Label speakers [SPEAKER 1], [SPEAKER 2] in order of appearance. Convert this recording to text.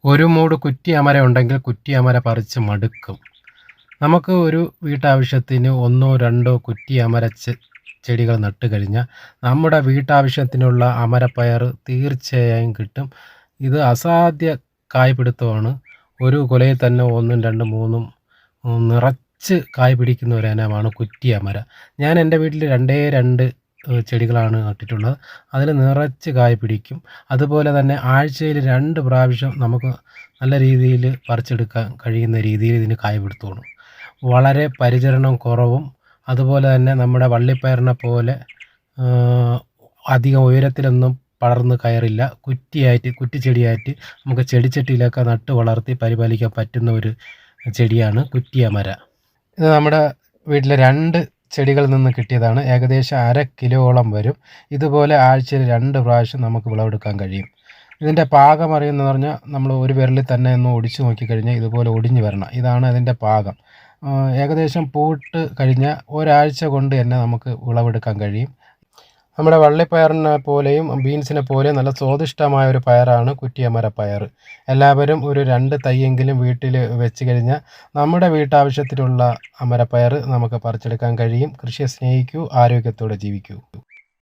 [SPEAKER 1] ഒരു മൂട് കുറ്റിയമര ഉണ്ടെങ്കിൽ കുറ്റിയമര പറിച്ച് മടുക്കും. നമുക്ക് ഒരു വീട്ടാവശ്യത്തിന് 1 2 കുറ്റിയമര ചെടികൾ നട്ടുകഴിഞ്ഞാൽ നമ്മുടെ വീട്ടാവശ്യത്തിനുള്ള അമരപ്പയർ തീർച്ചയായും കിട്ടും. ഇത് അസാധ്യ കായ്പിടുത്തമാണ്. ഒരു കുലയിൽ തന്നെ 1 2 3 നിറച്ച് കായ് പിടിക്കുന്ന ഒരു ഇനമാണ് കുറ്റിയമര. ഞാൻ എൻ്റെ വീട്ടിൽ 2 ചെടികളാണ് നട്ടിട്ടുള്ളത്. അതിൽ നിറച്ച് കായ് പിടിക്കും. അതുപോലെ തന്നെ ആഴ്ചയിൽ 2 പ്രാവശ്യം നമുക്ക് നല്ല രീതിയിൽ പറിച്ചെടുക്കാൻ കഴിയുന്ന രീതിയിൽ ഇതിന് കായ് പിടുത്തമാണ്. വളരെ പരിചരണം കുറവും അതുപോലെ തന്നെ നമ്മുടെ വള്ളിപ്പയറിനെ പോലെ അധികം ഉയരത്തിലൊന്നും പടർന്ന് കയറില്ല. കുറ്റിച്ചെടിയായിട്ട് നമുക്ക് ചെടിച്ചട്ടിയിലൊക്കെ നട്ട് വളർത്തി പരിപാലിക്കാൻ പറ്റുന്ന ഒരു ചെടിയാണ് കുറ്റിയമര. ഇത് നമ്മുടെ വീട്ടിലെ 2 ചെടികളിൽ നിന്ന് കിട്ടിയതാണ്. ഏകദേശം 1/2 കിലോയോളം വരും. ഇതുപോലെ ആഴ്ചയിൽ 2 പ്രാവശ്യം നമുക്ക് വിളവെടുക്കാൻ കഴിയും. ഇതിൻ്റെ പാകം അറിയുന്നതെന്ന് പറഞ്ഞാൽ നമ്മൾ ഒരു വിരലിൽ തന്നെ ഒന്ന് ഒടിച്ച് നോക്കിക്കഴിഞ്ഞാൽ ഇതുപോലെ ഒടിഞ്ഞ് വരണം. ഇതാണ് അതിൻ്റെ പാകം. ഏകദേശം പൂവിട്ട് കഴിഞ്ഞാൽ ഒരാഴ്ച കൊണ്ട് തന്നെ നമുക്ക് വിളവെടുക്കാൻ കഴിയും. നമ്മുടെ വള്ളിപ്പയറിനെ പോലെയും ബീൻസിനെ പോലെയും നല്ല സ്വാദിഷ്ടമായ ഒരു പയറാണ് കുറ്റിയമര പയർ. എല്ലാവരും ഒരു 2 തൈയെങ്കിലും വീട്ടിൽ വെച്ച് കഴിഞ്ഞാൽ നമ്മുടെ വീട്ടാവശ്യത്തിനുള്ള അമരപ്പയർ നമുക്ക് പറിച്ചെടുക്കാൻ കഴിയും. കൃഷിയെ സ്നേഹിക്കൂ, ആരോഗ്യത്തോടെ ജീവിക്കൂ.